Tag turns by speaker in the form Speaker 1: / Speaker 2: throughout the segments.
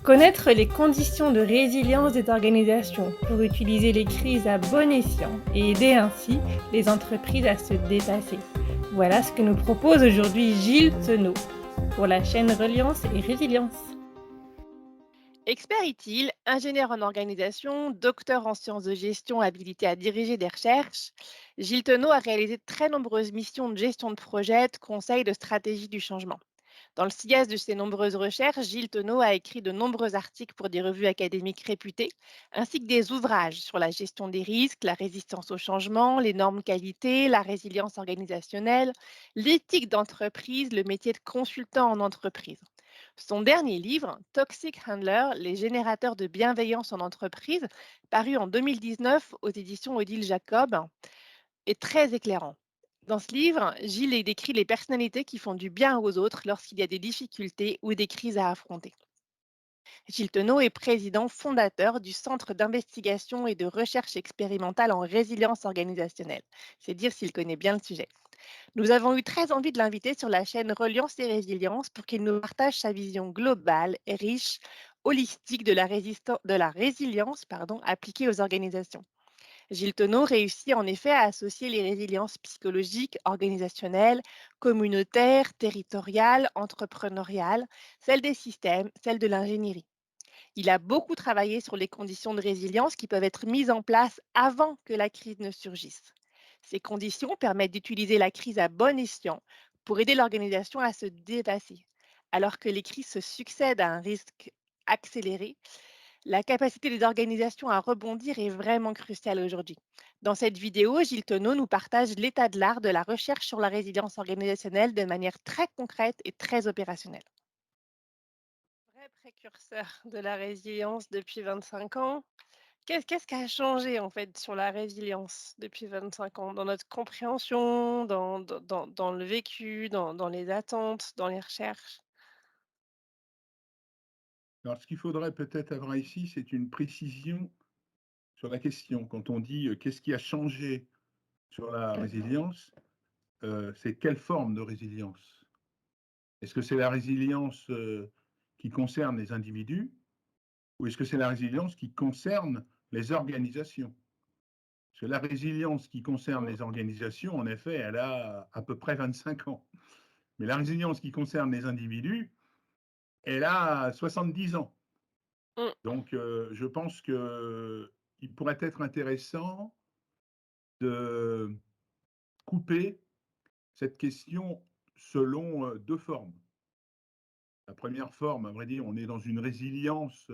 Speaker 1: Connaître les conditions de résilience des organisations pour utiliser les crises à bon escient et aider ainsi les entreprises à se dépasser. Voilà ce que nous propose aujourd'hui Gilles Tenot pour la chaîne Reliance et Résilience.
Speaker 2: Expert utile, ingénieur en organisation, docteur en sciences de gestion habilité à diriger des recherches, Gilles Tenot a réalisé de très nombreuses missions de gestion de projet, de conseil, de stratégie du changement. Dans le sillage de ses nombreuses recherches, Gilles Tenot a écrit de nombreux articles pour des revues académiques réputées, ainsi que des ouvrages sur la gestion des risques, la résistance au changement, les normes qualité, la résilience organisationnelle, l'éthique d'entreprise, le métier de consultant en entreprise. Son dernier livre, Toxic Handler, les générateurs de bienveillance en entreprise, paru en 2019 aux éditions Odile Jacob, est très éclairant. Dans ce livre, Gilles y décrit les personnalités qui font du bien aux autres lorsqu'il y a des difficultés ou des crises à affronter. Gilles Tenot est président fondateur du Centre d'investigation et de recherche expérimentale en résilience organisationnelle. C'est dire s'il connaît bien le sujet. Nous avons eu très envie de l'inviter sur la chaîne Reliance et Résilience pour qu'il nous partage sa vision globale et riche, holistique de la résilience appliquée aux organisations. Gilles Tenot réussit en effet à associer les résiliences psychologiques, organisationnelles, communautaires, territoriales, entrepreneuriales, celles des systèmes, celles de l'ingénierie. Il a beaucoup travaillé sur les conditions de résilience qui peuvent être mises en place avant que la crise ne surgisse. Ces conditions permettent d'utiliser la crise à bon escient pour aider l'organisation à se dépasser. Alors que les crises se succèdent à un risque accéléré, la capacité des organisations à rebondir est vraiment cruciale aujourd'hui. Dans cette vidéo, Gilles Tenot nous partage l'état de l'art de la recherche sur la résilience organisationnelle de manière très concrète et très opérationnelle. Vrai précurseur de la résilience depuis 25 ans. Qu'est-ce qui a changé en fait sur la résilience depuis 25 ans? Dans notre compréhension, dans le vécu, dans les attentes, dans les recherches?
Speaker 3: Alors, ce qu'il faudrait peut-être avoir ici, c'est une précision sur la question. Quand on dit qu'est-ce qui a changé sur la résilience, c'est quelle forme de résilience? Est-ce que c'est la résilience qui concerne les individus ou est-ce que c'est la résilience qui concerne les organisations? Parce que la résilience qui concerne
Speaker 2: Mmh,
Speaker 3: les organisations, en effet, elle a à peu près 25 ans. Mais la résilience qui concerne les individus, elle a 70 ans.
Speaker 2: mmh.
Speaker 3: Donc, je pense qu'il pourrait être intéressant de couper cette question selon, 2 formes. La première forme, à vrai dire, on est dans une résilience,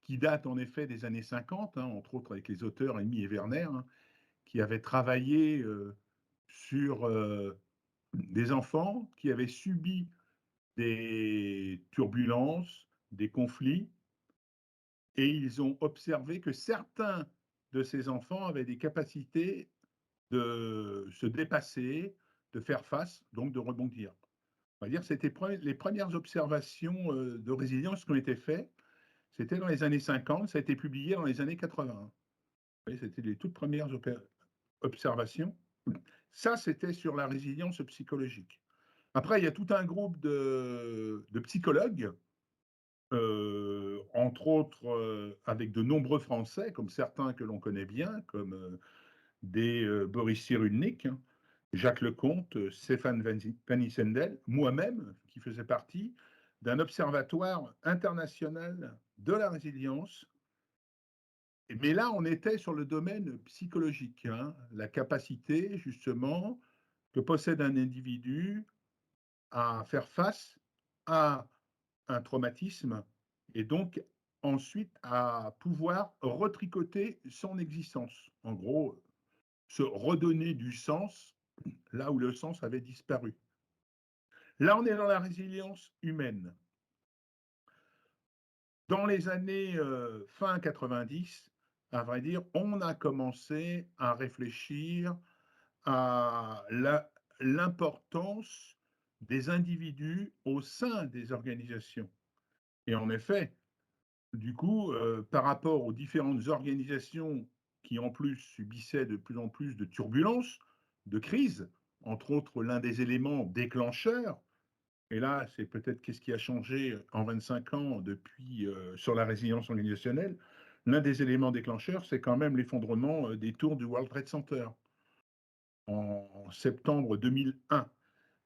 Speaker 3: qui date en effet des années 50, hein, entre autres avec les auteurs Amy et Werner, hein, qui avaient travaillé, sur, des enfants qui avaient subi des turbulences, des conflits et ils ont observé que certains de ces enfants avaient des capacités de se dépasser, de faire face, donc de rebondir. On va dire que c'était les premières observations de résilience qui ont été faites, c'était dans les années 50, ça a été publié dans les années 80. Vous voyez, c'était les toutes premières observations. Ça, c'était sur la résilience psychologique. Après, il y a tout un groupe de psychologues, entre autres avec de nombreux Français, comme certains que l'on connaît bien, comme Boris Cyrulnik, hein, Jacques Lecomte, Stéphane Van Issendel, moi-même, qui faisais partie d'un observatoire international de la résilience. Mais là, on était sur le domaine psychologique, hein, la capacité justement que possède un individu à faire face à un traumatisme et donc ensuite à pouvoir retricoter son existence. En gros, se redonner du sens là où le sens avait disparu. Là, on est dans la résilience humaine. Dans les années fin 90, à vrai dire, on a commencé à réfléchir à l'importance des individus au sein des organisations. Et en effet, du coup, par rapport aux différentes organisations qui en plus subissaient de plus en plus de turbulences, de crises, entre autres l'un des éléments déclencheurs, Et là, c'est peut-être qu'est-ce qui a changé en 25 ans depuis sur la résilience organisationnelle. L'un des éléments déclencheurs, c'est quand même l'effondrement des tours du World Trade Center en septembre 2001.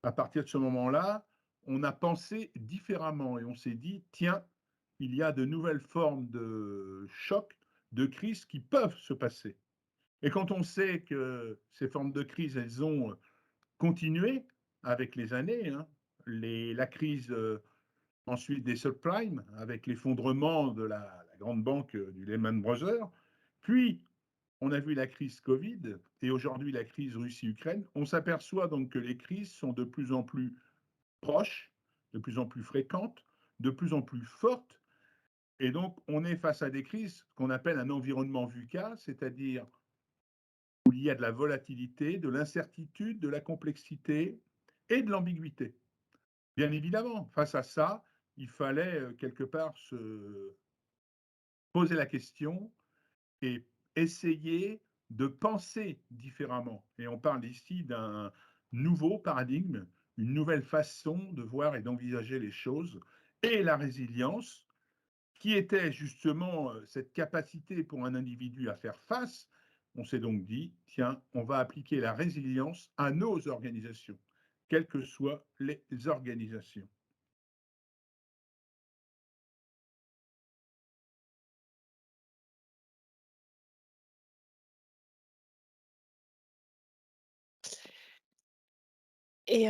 Speaker 3: À partir de ce moment-là, on a pensé différemment et on s'est dit, tiens, il y a de nouvelles formes de chocs, de crises qui peuvent se passer. Et quand on sait que ces formes de crise, elles ont continué avec les années, hein, la crise ensuite des subprimes, avec l'effondrement de la grande banque du Lehman Brothers, puis on a vu la crise Covid et aujourd'hui la crise Russie-Ukraine. On s'aperçoit donc que les crises sont de plus en plus proches, de plus en plus fréquentes, de plus en plus fortes. Et donc, on est face à des crises qu'on appelle un environnement VUCA, c'est-à-dire où il y a de la volatilité, de l'incertitude, de la complexité et de l'ambiguïté. Bien évidemment, face à ça, il fallait quelque part se poser la question et essayer de penser différemment. Et on parle ici d'un nouveau paradigme, une nouvelle façon de voir et d'envisager les choses. Et la résilience, qui était justement cette capacité pour un individu à faire face, on s'est donc dit, tiens, on va appliquer la résilience à nos organisations, quelles que soient les organisations.
Speaker 2: Et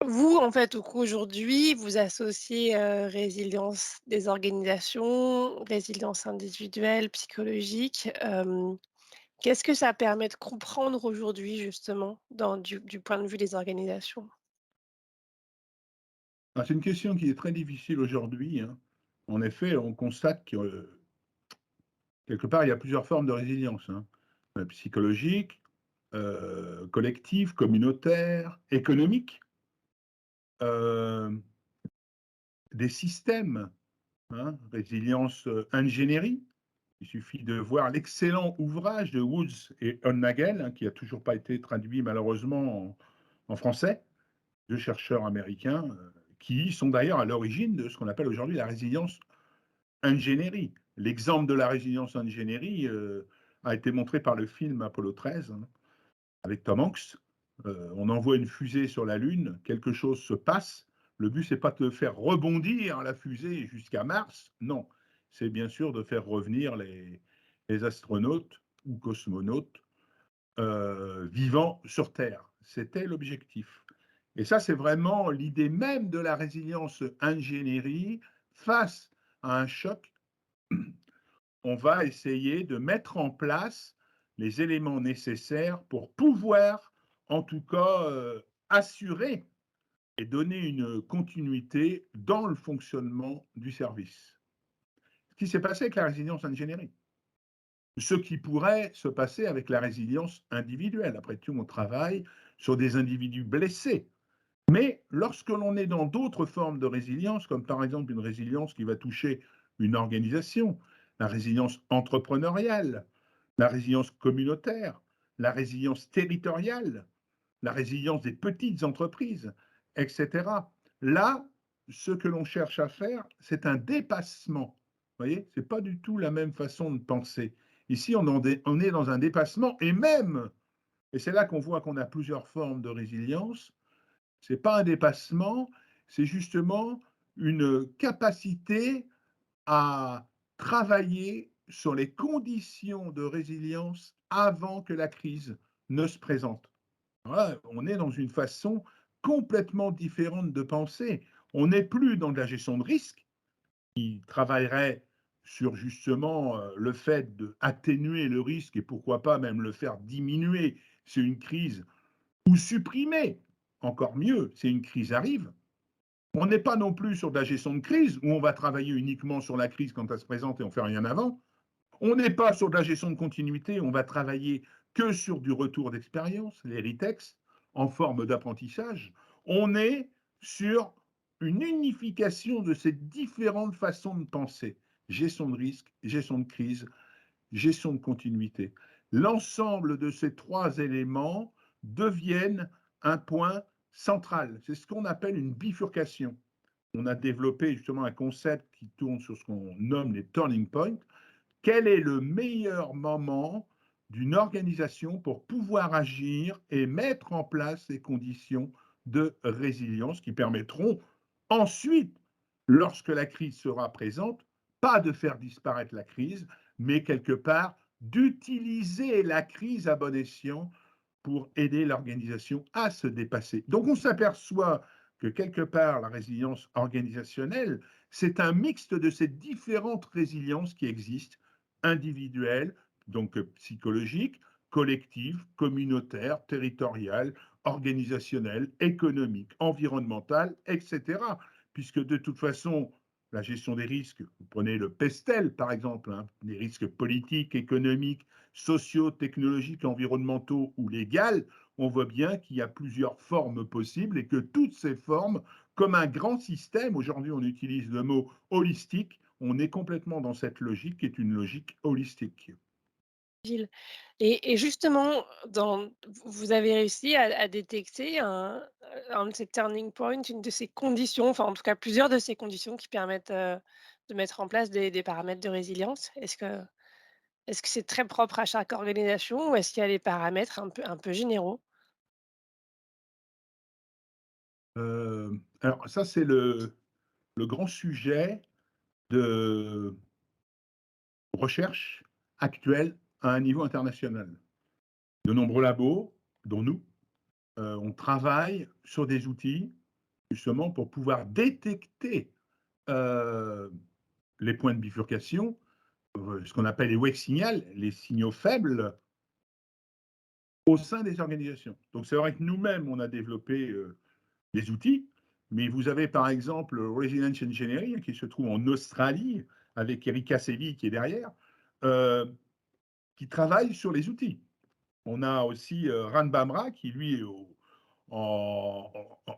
Speaker 2: vous, en fait, aujourd'hui, vous associez, résilience des organisations, résilience individuelle, psychologique. Qu'est-ce que ça permet de comprendre aujourd'hui, justement, du point de vue des organisations?
Speaker 3: Ah, c'est une question qui est très difficile aujourd'hui, hein. En effet, on constate que quelque part, il y a plusieurs formes de résilience, hein. Psychologique, collective, communautaire, économique, euh, des systèmes, hein, résilience ingénierie. Il suffit de voir l'excellent ouvrage de Woods et Honnagel, hein, qui n'a toujours pas été traduit malheureusement en français, deux chercheurs américains, qui sont d'ailleurs à l'origine de ce qu'on appelle aujourd'hui la résilience ingénierie. L'exemple de la résilience ingénierie a été montré par le film Apollo 13, hein, avec Tom Hanks. On envoie une fusée sur la Lune, quelque chose se passe. Le but, c'est pas de faire rebondir la fusée jusqu'à Mars, non. C'est bien sûr de faire revenir les astronautes ou cosmonautes vivants sur Terre. C'était l'objectif. Et ça, c'est vraiment l'idée même de la résilience ingénierie face à un choc. On va essayer de mettre en place les éléments nécessaires pour pouvoir, en tout cas, assurer et donner une continuité dans le fonctionnement du service. Ce qui s'est passé avec la résilience ingénierie. Ce qui pourrait se passer avec la résilience individuelle. Après tout, on travaille sur des individus blessés. Mais lorsque l'on est dans d'autres formes de résilience, comme par exemple une résilience qui va toucher une organisation, la résilience entrepreneuriale, la résilience communautaire, la résilience territoriale, la résilience des petites entreprises, etc. Là, ce que l'on cherche à faire, c'est un dépassement. Vous voyez, ce n'est pas du tout la même façon de penser. Ici, on est dans un dépassement et même, et c'est là qu'on voit qu'on a plusieurs formes de résilience, ce n'est pas un dépassement, c'est justement une capacité à travailler sur les conditions de résilience avant que la crise ne se présente. Voilà, on est dans une façon complètement différente de penser. On n'est plus dans de la gestion de risque, qui travaillerait sur justement le fait d'atténuer le risque et pourquoi pas même le faire diminuer si une crise ou supprimer, encore mieux, si une crise arrive. On n'est pas non plus sur de la gestion de crise où on va travailler uniquement sur la crise quand elle se présente et on ne fait rien avant. On n'est pas sur de la gestion de continuité, on va travailler que sur du retour d'expérience, les RITEX, en forme d'apprentissage. On est sur une unification de ces différentes façons de penser. Gestion de risque, gestion de crise, gestion de continuité. L'ensemble de ces trois éléments deviennent un point centrale. C'est ce qu'on appelle une bifurcation. On a développé justement un concept qui tourne sur ce qu'on nomme les turning points. Quel est le meilleur moment d'une organisation pour pouvoir agir et mettre en place les conditions de résilience qui permettront ensuite, lorsque la crise sera présente, pas de faire disparaître la crise, mais quelque part d'utiliser la crise à bon escient pour aider l'organisation à se dépasser. Donc on s'aperçoit que quelque part, la résilience organisationnelle, c'est un mixte de ces différentes résiliences qui existent, individuelles, donc psychologiques, collectives, communautaires, territoriales, organisationnelles, économiques, environnementales, etc. Puisque de toute façon, la gestion des risques, vous prenez le PESTEL par exemple, hein, les risques politiques, économiques, sociaux, technologiques, environnementaux ou légaux, on voit bien qu'il y a plusieurs formes possibles et que toutes ces formes, comme un grand système, aujourd'hui on utilise le mot holistique, on est complètement dans cette logique qui est une logique holistique.
Speaker 4: Gilles. Et justement, vous avez réussi à détecter un de ces turning points, une de ces conditions, enfin en tout cas plusieurs de ces conditions qui permettent de mettre en place des paramètres de résilience. Est-ce que c'est très propre à chaque organisation ou est-ce qu'il y a des paramètres un peu généraux?
Speaker 3: Alors ça, c'est le grand sujet de recherche actuelle à un niveau international. De nombreux labos, dont nous, on travaille sur des outils justement pour pouvoir détecter euh, les points de bifurcation, ce qu'on appelle les wake signals, les signaux faibles au sein des organisations. Donc c'est vrai que nous-mêmes, on a développé des outils, mais vous avez par exemple Resilience Engineering qui se trouve en Australie avec Erika Sevi qui est derrière, euh, qui travaille sur les outils. On a aussi Ran Bamra qui lui est en,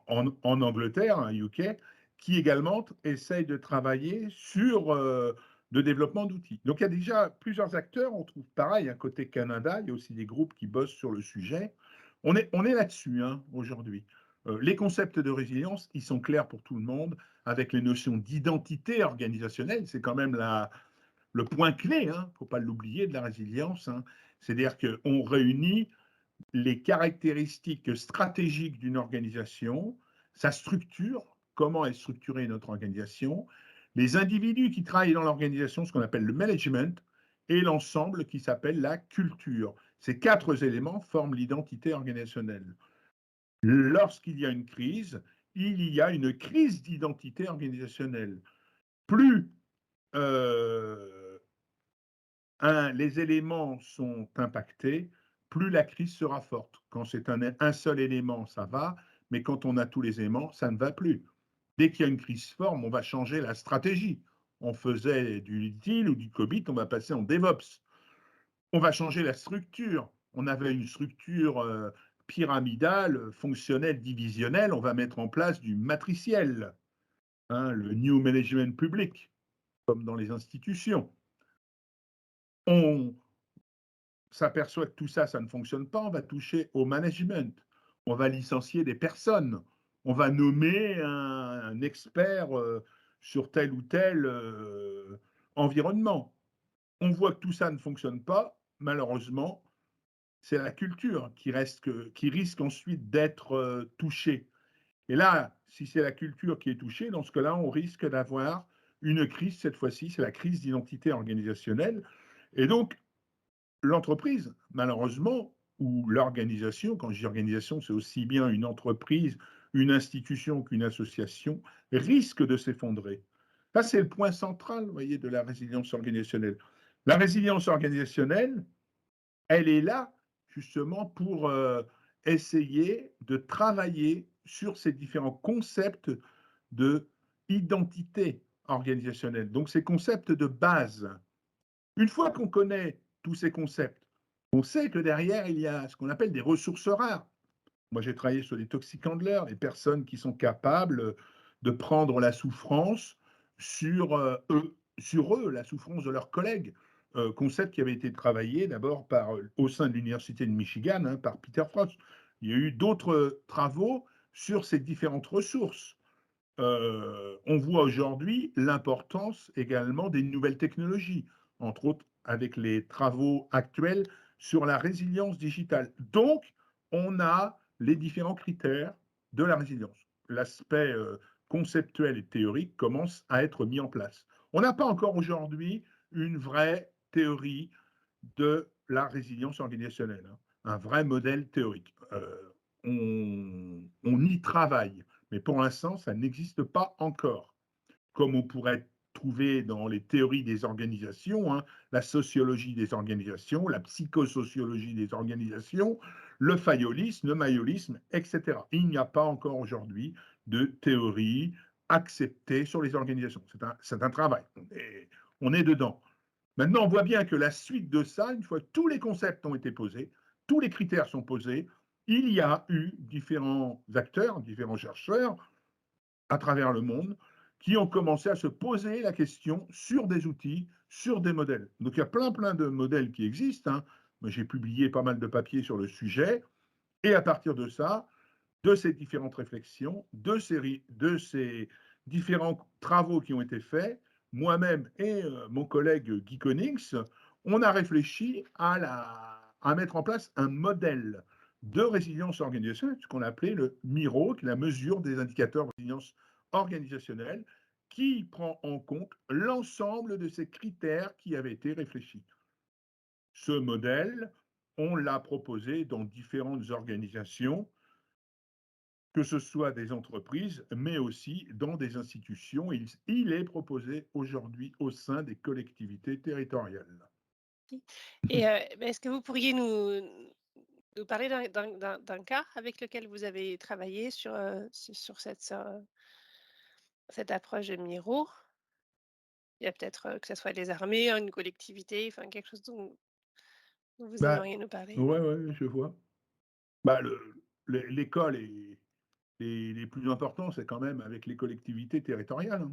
Speaker 3: en Angleterre, hein, UK, qui également essaye de travailler sur le développement d'outils. Donc il y a déjà plusieurs acteurs, on trouve pareil, à côté Canada, il y a aussi des groupes qui bossent sur le sujet. On est là-dessus hein, aujourd'hui. Les concepts de résilience, ils sont clairs pour tout le monde, avec les notions d'identité organisationnelle, c'est quand même le point clé, il ne faut pas l'oublier, de la résilience. Hein. C'est-à-dire qu'on réunit les caractéristiques stratégiques d'une organisation, sa structure, comment est structurée notre organisation, les individus qui travaillent dans l'organisation, ce qu'on appelle le management, et l'ensemble qui s'appelle la culture. Ces quatre éléments forment l'identité organisationnelle. Lorsqu'il y a une crise, il y a une crise d'identité organisationnelle. Plus les éléments sont impactés, plus la crise sera forte. Quand c'est un seul élément, ça va, mais quand on a tous les éléments, ça ne va plus. Dès qu'il y a une crise forme, on va changer la stratégie. On faisait du utile ou du COBIT, on va passer en DevOps. On va changer la structure. On avait une structure pyramidale, fonctionnelle, divisionnelle. On va mettre en place du matriciel, hein, le New Management Public, comme dans les institutions. On s'aperçoit que tout ça, ça ne fonctionne pas, on va toucher au management, on va licencier des personnes, on va nommer un expert sur tel ou tel environnement. On voit que tout ça ne fonctionne pas, malheureusement, c'est la culture qui risque ensuite d'être touchée. Et là, si c'est la culture qui est touchée, dans ce cas-là, on risque d'avoir une crise, cette fois-ci, c'est la crise d'identité organisationnelle. Et donc, l'entreprise, malheureusement, ou l'organisation, quand je dis organisation, c'est aussi bien une entreprise, une institution qu'une association, risque de s'effondrer. Ça, c'est le point central, vous voyez, de la résilience organisationnelle. La résilience organisationnelle, elle est là justement pour essayer de travailler sur ces différents concepts de identité organisationnelle. Donc, ces concepts de base. Une fois qu'on connaît tous ces concepts, on sait que derrière, il y a ce qu'on appelle des ressources rares. Moi, j'ai travaillé sur les toxic handlers, les personnes qui sont capables de prendre la souffrance sur eux, la souffrance de leurs collègues. Concept qui avait été travaillé d'abord au sein de l'Université de Michigan, hein, par Peter Frost. Il y a eu d'autres travaux, sur ces différentes ressources. On voit aujourd'hui l'importance également des nouvelles technologies, entre autres avec les travaux actuels sur la résilience digitale. Donc, on a les différents critères de la résilience. L'aspect conceptuel et théorique commence à être mis en place. On n'a pas encore aujourd'hui une vraie théorie de la résilience organisationnelle, hein, un vrai modèle théorique. On y travaille, mais pour l'instant, ça n'existe pas encore. Comme on pourrait trouver dans les théories des organisations, hein, la sociologie des organisations, la psychosociologie des organisations, le fayolisme, le mayolisme, etc. Il n'y a pas encore aujourd'hui de théorie acceptée sur les organisations. C'est un travail. On est dedans. Maintenant, on voit bien que la suite de ça, une fois que tous les concepts ont été posés, tous les critères sont posés, il y a eu différents acteurs, différents chercheurs à travers le monde qui ont commencé à se poser la question sur des outils, sur des modèles. Donc il y a plein de modèles qui existent, hein. Moi, j'ai publié pas mal de papiers sur le sujet, et à partir de ça, de ces différentes réflexions, de ces différents travaux qui ont été faits, moi-même et mon collègue Guy Konings, on a réfléchi à mettre en place un modèle de résilience organisationnelle, ce qu'on a appelé le MIRO, qui est la mesure des indicateurs de résilience organisationnelle, qui prend en compte l'ensemble de ces critères qui avaient été réfléchis. Ce modèle, on l'a proposé dans différentes organisations, que ce soit des entreprises, mais aussi dans des institutions. Il est proposé aujourd'hui au sein des collectivités territoriales.
Speaker 4: Et est-ce que vous pourriez nous parler d'un cas avec lequel vous avez travaillé sur cette approche de Miro? Il y a peut-être que ce soit les armées, une collectivité, enfin quelque chose dont vous
Speaker 3: Bah,
Speaker 4: aimeriez nous parler?
Speaker 3: ouais, je vois. Bah, l'école et les plus importants, c'est quand même avec les collectivités territoriales,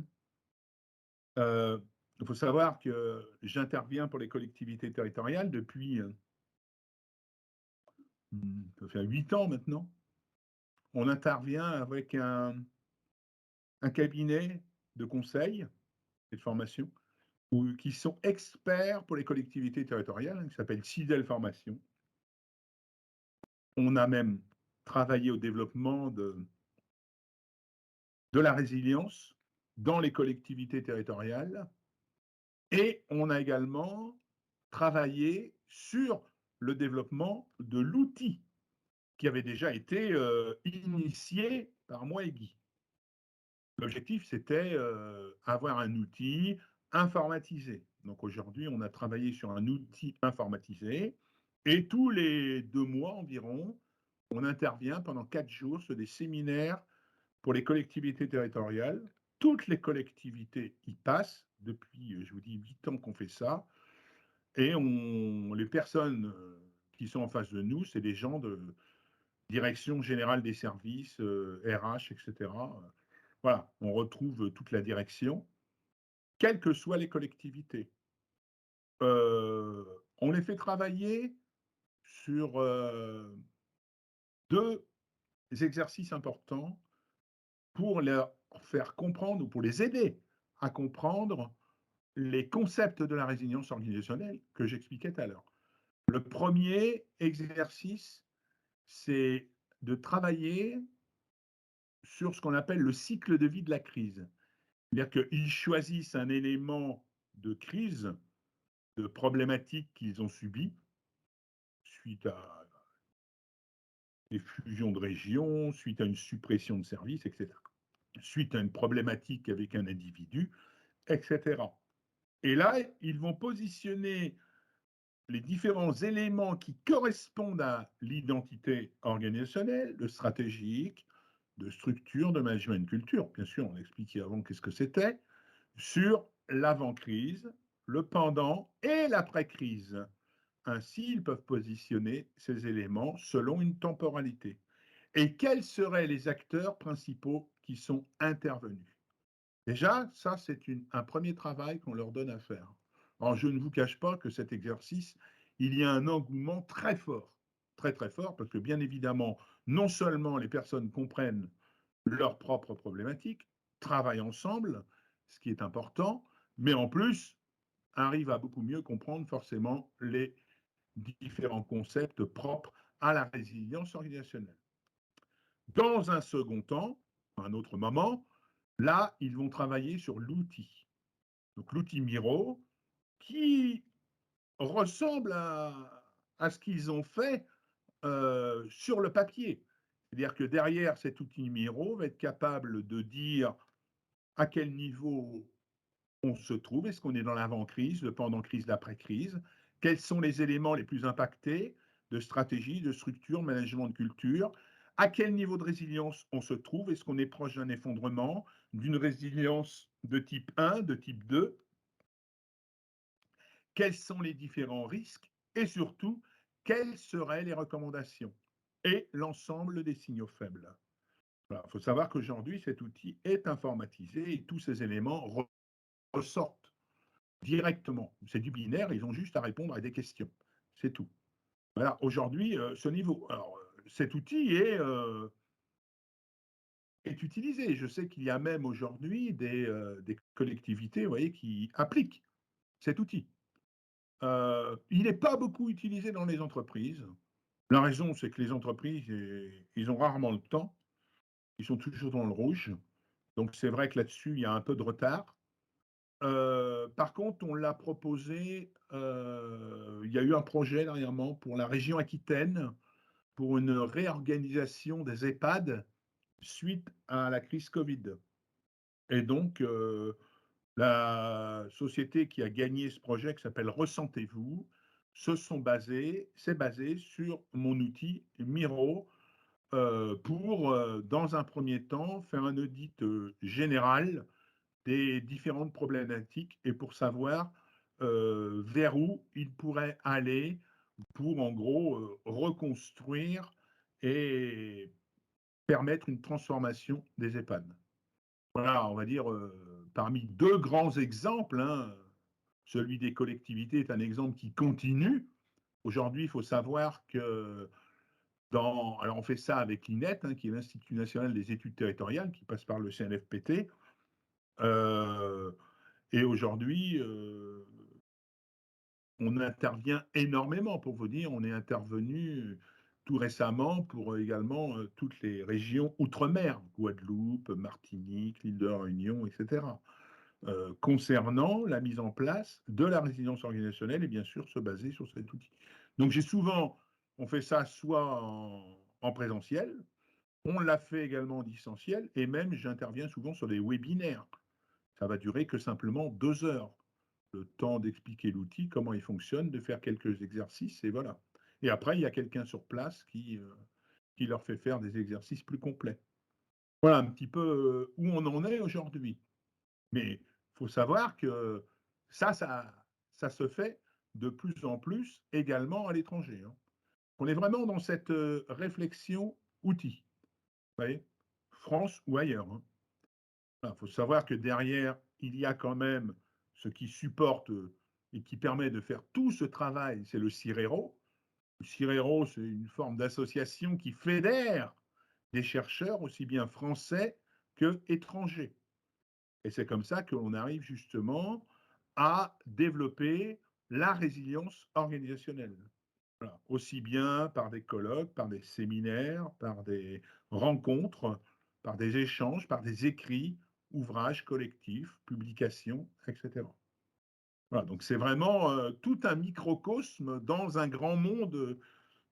Speaker 3: hein. Il faut savoir que j'interviens pour les collectivités territoriales depuis, ça fait 8 ans maintenant. On intervient avec un cabinet de conseil et de formation qui sont experts pour les collectivités territoriales, hein, qui s'appelle CIDEL Formation. On a même travaillé au développement de la résilience dans les collectivités territoriales, et on a également travaillé sur le développement de l'outil qui avait déjà été initié par moi et Guy. L'objectif, c'était avoir un outil informatisé. Donc aujourd'hui, on a travaillé sur un outil informatisé, et tous les 2 mois environ, on intervient pendant 4 jours sur des séminaires pour les collectivités territoriales. Toutes les collectivités y passent depuis, je vous dis, 8 ans qu'on fait ça. Et les personnes qui sont en face de nous, c'est des gens de direction générale des services, RH, etc. Voilà, on retrouve toute la direction, quelles que soient les collectivités. On les fait travailler sur 2 exercices importants pour leur faire comprendre, ou pour les aider à comprendre les concepts de la résilience organisationnelle que j'expliquais tout à l'heure. Le premier exercice, c'est de travailler sur ce qu'on appelle le cycle de vie de la crise. C'est-à-dire qu'ils choisissent un élément de crise, de problématique qu'ils ont subi suite à des fusions de régions, suite à une suppression de services, etc. Suite à une problématique avec un individu, etc. Et là, ils vont positionner les différents éléments qui correspondent à l'identité organisationnelle, de stratégique, de structure, de management, de culture. Bien sûr, on a expliqué avant qu'est-ce que c'était, sur l'avant-crise, le pendant et l'après-crise. Ainsi, ils peuvent positionner ces éléments selon une temporalité. Et quels seraient les acteurs principaux qui sont intervenus? Déjà, ça, c'est un premier travail qu'on leur donne à faire. Alors, je ne vous cache pas que cet exercice, il y a un engouement très fort, très fort, parce que bien évidemment, non seulement les personnes comprennent leurs propres problématiques, travaillent ensemble, ce qui est important, mais en plus arrivent à beaucoup mieux comprendre forcément les différents concepts propres à la résilience organisationnelle. Dans un second temps, à un autre moment, là, ils vont travailler sur l'outil. Donc l'outil Miro, qui ressemble à ce qu'ils ont fait sur le papier. C'est-à-dire que derrière cet outil Miro, va être capable de dire à quel niveau on se trouve, est-ce qu'on est dans l'avant-crise, le pendant-crise, l'après-crise, quels sont les éléments les plus impactés de stratégie, de structure, management de culture, à quel niveau de résilience on se trouve, est-ce qu'on est proche d'un effondrement, d'une résilience de type 1, de type 2, quels sont les différents risques et surtout, quelles seraient les recommandations et l'ensemble des signaux faibles. Il faut savoir qu'aujourd'hui, cet outil est informatisé et tous ces éléments ressortent directement. C'est du binaire, ils ont juste à répondre à des questions. C'est tout. Voilà, aujourd'hui, ce niveau. Alors, cet outil est utilisé. Je sais qu'il y a même aujourd'hui des collectivités, vous voyez, qui appliquent cet outil. Il n'est pas beaucoup utilisé dans les entreprises. La raison, c'est que les entreprises, ils ont rarement le temps. Ils sont toujours dans le rouge. Donc, c'est vrai que là-dessus, il y a un peu de retard. Par contre, on l'a proposé, il y a eu un projet dernièrement pour la région Aquitaine, pour une réorganisation des EHPAD suite à la crise Covid. Et donc, la société qui a gagné ce projet, qui s'appelle Ressentez-vous, s'est basé sur mon outil Miro pour, dans un premier temps, faire un audit général des différentes problématiques et pour savoir vers où il pourrait aller pour, en gros, reconstruire et permettre une transformation des EHPAD. Voilà, on va dire, parmi deux grands exemples, hein, celui des collectivités est un exemple qui continue. Aujourd'hui, il faut savoir que alors on fait ça avec l'INET, hein, qui est l'Institut national des études territoriales, qui passe par le CNFPT. Et aujourd'hui, on intervient énormément, pour vous dire, on est intervenu tout récemment pour également toutes les régions outre-mer, Guadeloupe, Martinique, l'île de la Réunion, etc., concernant la mise en place de la résilience organisationnelle et bien sûr se baser sur cet outil. Donc on fait ça soit en présentiel, on l'a fait également en distanciel et même j'interviens souvent sur des webinaires. Ça va durer que simplement 2 heures. Le temps d'expliquer l'outil, comment il fonctionne, de faire quelques exercices, et voilà. Et après, il y a quelqu'un sur place qui leur fait faire des exercices plus complets. Voilà un petit peu où on en est aujourd'hui. Mais il faut savoir que ça se fait de plus en plus également à l'étranger. Hein. On est vraiment dans cette réflexion outil, vous voyez, France ou ailleurs. Hein. Il faut savoir que derrière, il y a quand même ce qui supporte et qui permet de faire tout ce travail, c'est le CIRERO. Le CIRERO, c'est une forme d'association qui fédère des chercheurs aussi bien français qu'étrangers. Et c'est comme ça qu'on arrive justement à développer la résilience organisationnelle. Voilà. Aussi bien par des colloques, par des séminaires, par des rencontres, par des échanges, par des écrits, ouvrages collectifs, publications, etc. Voilà, donc c'est vraiment tout un microcosme dans un grand monde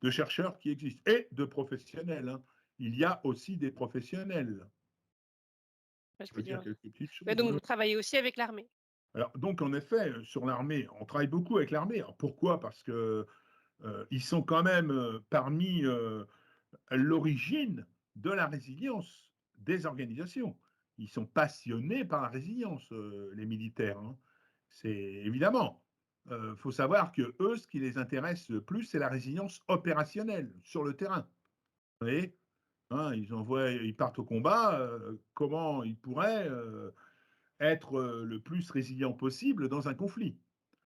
Speaker 3: de chercheurs qui existent et de professionnels. Hein. Il y a aussi des professionnels.
Speaker 4: Je veux dire
Speaker 3: quelques petites choses.
Speaker 4: Mais donc, vous travaillez aussi avec l'armée.
Speaker 3: Alors, donc, en effet, sur l'armée, on travaille beaucoup avec l'armée. Alors, pourquoi? Parce que ils sont quand même parmi l'origine de la résilience des organisations. Ils sont passionnés par la résilience, les militaires. Hein. C'est évidemment. Il faut savoir que eux, ce qui les intéresse le plus, c'est la résilience opérationnelle sur le terrain. Vous voyez, hein, ils partent au combat. Comment ils pourraient être le plus résilients possible dans un conflit?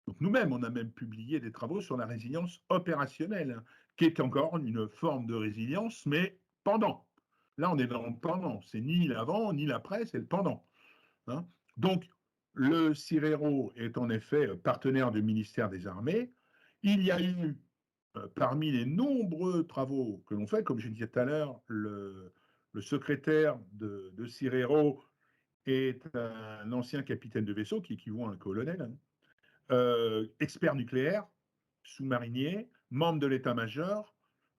Speaker 3: Donc nous-mêmes, on a même publié des travaux sur la résilience opérationnelle, qui est encore une forme de résilience, mais pendant. Là, on est dans le pendant. C'est ni l'avant, ni l'après, c'est le pendant. Hein. Donc, le CIRERO est en effet partenaire du ministère des Armées. Il y a eu, parmi les nombreux travaux que l'on fait, comme je disais tout à l'heure, le secrétaire de CIRERO est un ancien capitaine de vaisseau qui équivaut à un colonel, hein, expert nucléaire, sous-marinier, membre de l'état-major,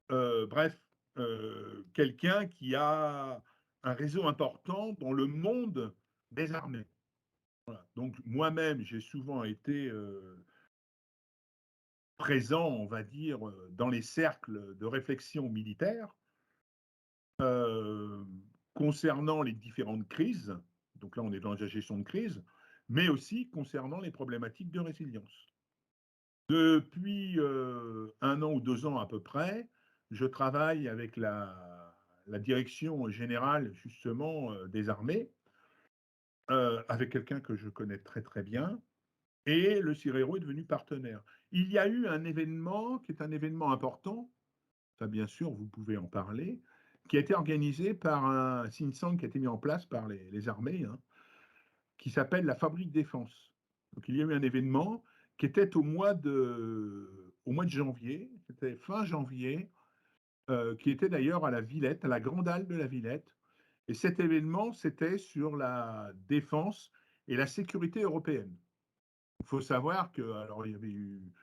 Speaker 3: bref, quelqu'un qui a un réseau important dans le monde des armées. Voilà. Donc moi-même, j'ai souvent été présent, on va dire, dans les cercles de réflexion militaire concernant les différentes crises. Donc là, on est dans la gestion de crise, mais aussi concernant les problématiques de résilience. Depuis 1 an ou 2 ans à peu près, je travaille avec la direction générale justement des armées, avec quelqu'un que je connais très très bien, et le CIRERO est devenu partenaire. Il y a eu un événement qui est un événement important, ça bien sûr vous pouvez en parler, qui a été organisé par un think tank qui a été mis en place par les armées, hein, qui s'appelle la Fabrique Défense. Donc il y a eu un événement qui était au mois de janvier, c'était fin janvier, qui était d'ailleurs à la Villette, à la Grande Halle de la Villette. Et cet événement, c'était sur la défense et la sécurité européenne. Il faut savoir que, alors il y avait eu,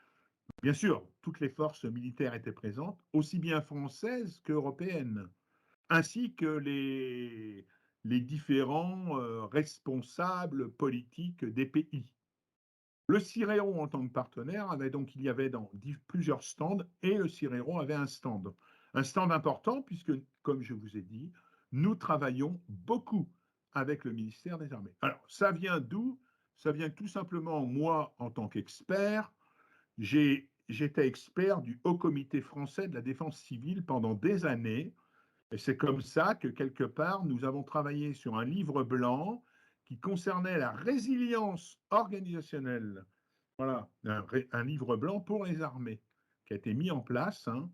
Speaker 3: bien sûr, toutes les forces militaires étaient présentes, aussi bien françaises qu'européennes, ainsi que les différents responsables politiques des pays. Le CIRERO en tant que partenaire avait donc, il y avait dans plusieurs stands et le CIRERO avait un stand. Un stand important puisque, comme je vous ai dit, nous travaillons beaucoup avec le ministère des Armées. Alors, ça vient d'où? Ça vient tout simplement, moi, en tant qu'expert, j'étais expert du Haut Comité français de la défense civile pendant des années. Et c'est comme ça que, quelque part, nous avons travaillé sur un livre blanc qui concernait la résilience organisationnelle. Voilà, un livre blanc pour les armées qui a été mis en place, hein,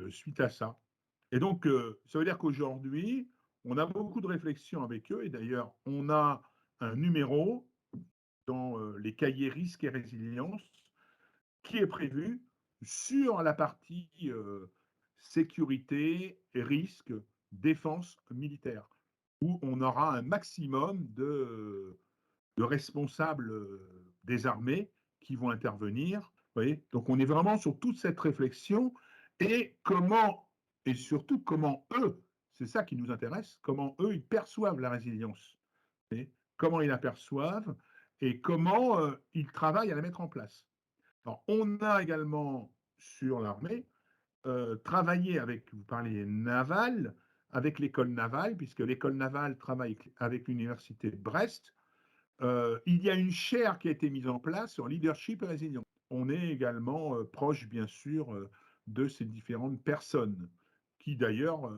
Speaker 3: suite à ça. Et donc, ça veut dire qu'aujourd'hui, on a beaucoup de réflexions avec eux. Et d'ailleurs, on a un numéro dans les cahiers risques et résilience qui est prévu sur la partie sécurité et risque, défense militaire, où on aura un maximum de responsables des armées qui vont intervenir. Vous voyez, donc on est vraiment sur toute cette réflexion et comment, et surtout comment eux, c'est ça qui nous intéresse, comment eux, ils perçoivent la résilience, comment ils la perçoivent et comment ils travaillent à la mettre en place. Alors, on a également sur l'armée travaillé avec, vous parliez naval, avec l'école navale, puisque l'école navale travaille avec l'université de Brest. Il y a une chaire qui a été mise en place sur leadership et résilience. On est également proche, bien sûr, de ces différentes personnes, qui d'ailleurs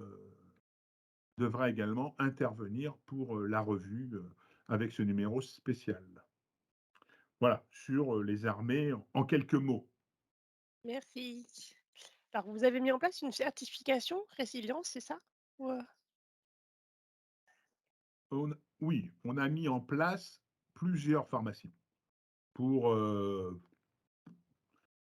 Speaker 3: devraient également intervenir pour la revue avec ce numéro spécial. Voilà, sur les armées en quelques mots.
Speaker 4: Merci. Alors, vous avez mis en place une certification résilience, c'est ça? Ou,
Speaker 3: Oui, on a mis en place plusieurs formations pour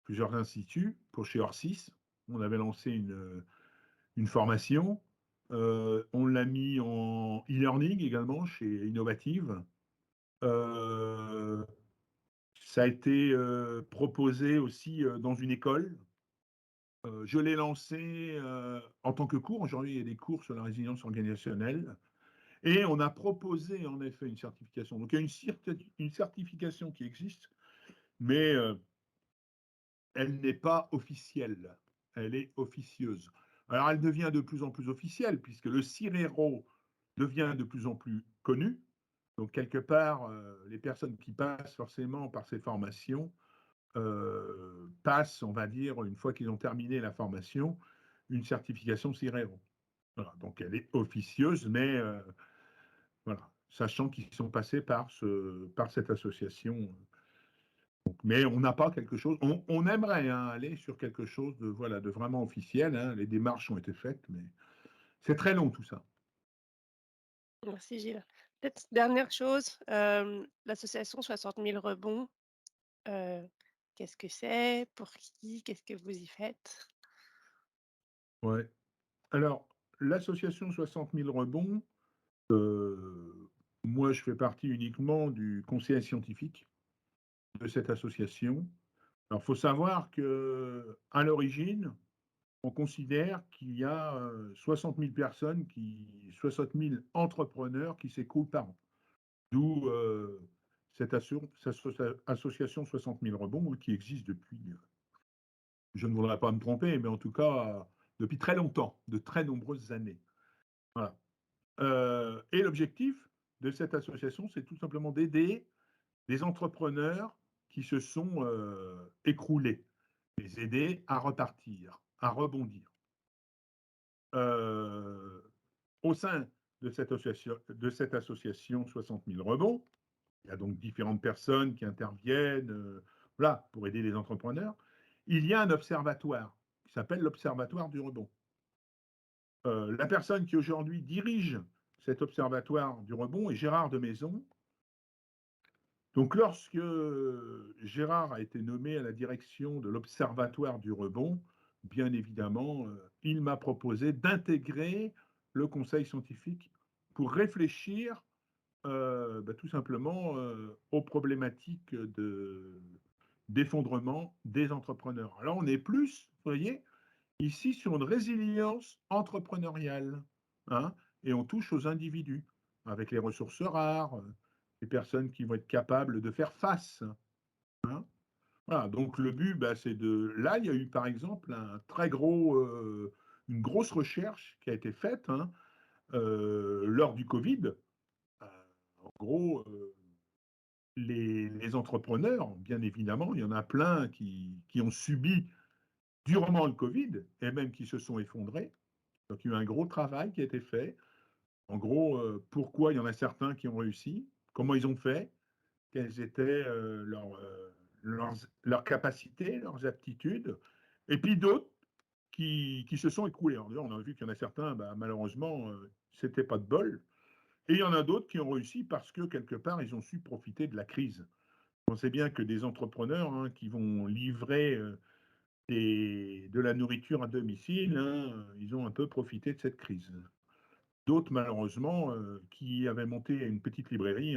Speaker 3: plusieurs instituts. Pour chez Orsis, on avait lancé une formation. On l'a mis en e-learning également chez Innovative. Ça a été proposé aussi dans une école. Je l'ai lancé en tant que cours. Aujourd'hui, il y a des cours sur la résilience organisationnelle. Et on a proposé en effet une certification. Donc il y a une certification qui existe, mais elle n'est pas officielle. Elle est officieuse. Alors elle devient de plus en plus officielle, puisque le CIRERO devient de plus en plus connu. Donc quelque part, les personnes qui passent forcément par ces formations passent, on va dire, une fois qu'ils ont terminé la formation, une certification CIRERO. Voilà, donc elle est officieuse, mais voilà, sachant qu'ils sont passés par cette association Mais on n'a pas quelque chose. On aimerait aller sur quelque chose de, voilà, de vraiment officiel. Les démarches ont été faites, mais c'est très long tout ça.
Speaker 4: Merci Gilles. Peut-être dernière chose, l'association 60 000 rebonds, qu'est-ce que c'est? Pour qui? Qu'est-ce que vous y faites?
Speaker 3: Ouais. Alors, l'association 60 000 rebonds, moi je fais partie uniquement du conseil scientifique de cette association. Alors, il faut savoir qu'à l'origine, on considère qu'il y a 60 000 personnes, 60 000 entrepreneurs qui s'écoulent par an. D'où cette association 60 000 rebonds qui existe depuis, je ne voudrais pas me tromper, mais en tout cas depuis très longtemps, de très nombreuses années. Voilà. Et l'objectif de cette association, c'est tout simplement d'aider des entrepreneurs qui se sont écroulés, les aider à repartir, à rebondir. Au sein de cette association 60 000 rebonds, il y a donc différentes personnes qui interviennent voilà, pour aider les entrepreneurs. Il y a un observatoire qui s'appelle l'Observatoire du rebond. La personne qui aujourd'hui dirige cet observatoire du rebond est Gérard de Maison. Donc, lorsque Gérard a été nommé à la direction de l'Observatoire du rebond, bien évidemment, il m'a proposé d'intégrer le conseil scientifique pour réfléchir tout simplement aux problématiques d'effondrement des entrepreneurs. Alors, on est plus, vous voyez, ici sur une résilience entrepreneuriale, hein, et on touche aux individus, avec les ressources rares, les personnes qui vont être capables de faire face. Hein. Voilà, donc le but, c'est de... Là, il y a eu par exemple une grosse recherche qui a été faite lors du Covid. En gros, les entrepreneurs, bien évidemment, il y en a plein qui ont subi durement le Covid et même qui se sont effondrés. Donc il y a eu un gros travail qui a été fait. En gros, pourquoi il y en a certains qui ont réussi, comment ils ont fait, quelles étaient leurs capacités, leurs aptitudes, et puis d'autres qui se sont écroulés. Alors, on a vu qu'il y en a certains, malheureusement, c'était pas de bol. Et il y en a d'autres qui ont réussi parce que, quelque part, ils ont su profiter de la crise. On sait bien que des entrepreneurs qui vont livrer de la nourriture à domicile, ils ont un peu profité de cette crise. D'autres, malheureusement, qui avaient monté une petite librairie,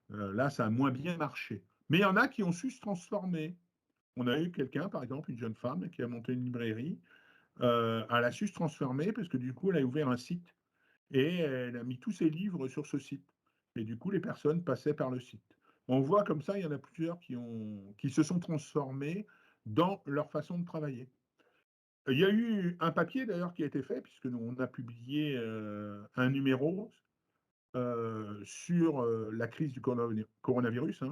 Speaker 3: là, ça a moins bien marché. Mais il y en a qui ont su se transformer. On a eu quelqu'un, par exemple, une jeune femme qui a monté une librairie. Elle a su se transformer parce que du coup, elle a ouvert un site et elle a mis tous ses livres sur ce site. Et du coup, les personnes passaient par le site. On voit comme ça, il y en a plusieurs qui se sont transformés dans leur façon de travailler. Il y a eu un papier d'ailleurs qui a été fait, puisque nous, on a publié un numéro sur la crise du coronavirus,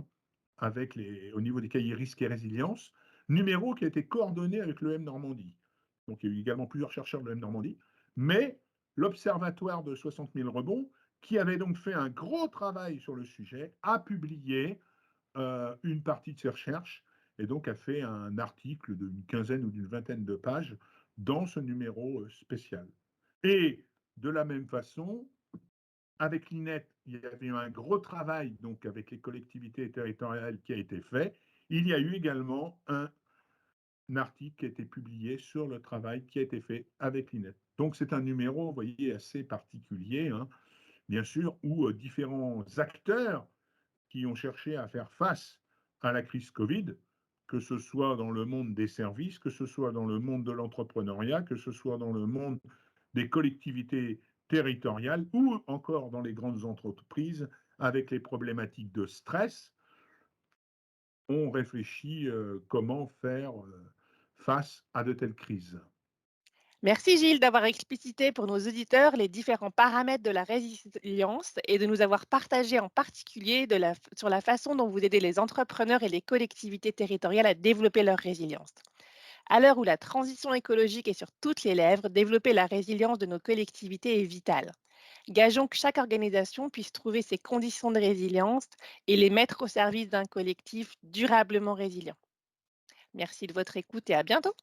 Speaker 3: au niveau des cahiers risques et résilience, numéro qui a été coordonné avec l'EM Normandie. Donc il y a eu également plusieurs chercheurs de l'EM Normandie, mais l'Observatoire de 60 000 rebonds, qui avait donc fait un gros travail sur le sujet, a publié une partie de ses recherches et donc a fait un article d'une quinzaine ou d'une vingtaine de pages dans ce numéro spécial. Et de la même façon, avec l'INET, il y avait eu un gros travail donc avec les collectivités territoriales qui a été fait. Il y a eu également un article qui a été publié sur le travail qui a été fait avec l'INET. Donc c'est un numéro, vous voyez, assez particulier, bien sûr, où différents acteurs qui ont cherché à faire face à la crise Covid, que ce soit dans le monde des services, que ce soit dans le monde de l'entrepreneuriat, que ce soit dans le monde des collectivités territoriales ou encore dans les grandes entreprises avec les problématiques de stress, on réfléchit comment faire face à de telles crises.
Speaker 2: Merci Gilles d'avoir explicité pour nos auditeurs les différents paramètres de la résilience et de nous avoir partagé en particulier sur la façon dont vous aidez les entrepreneurs et les collectivités territoriales à développer leur résilience. À l'heure où la transition écologique est sur toutes les lèvres, développer la résilience de nos collectivités est vital. Gageons que chaque organisation puisse trouver ses conditions de résilience et les mettre au service d'un collectif durablement résilient. Merci de votre écoute et à bientôt.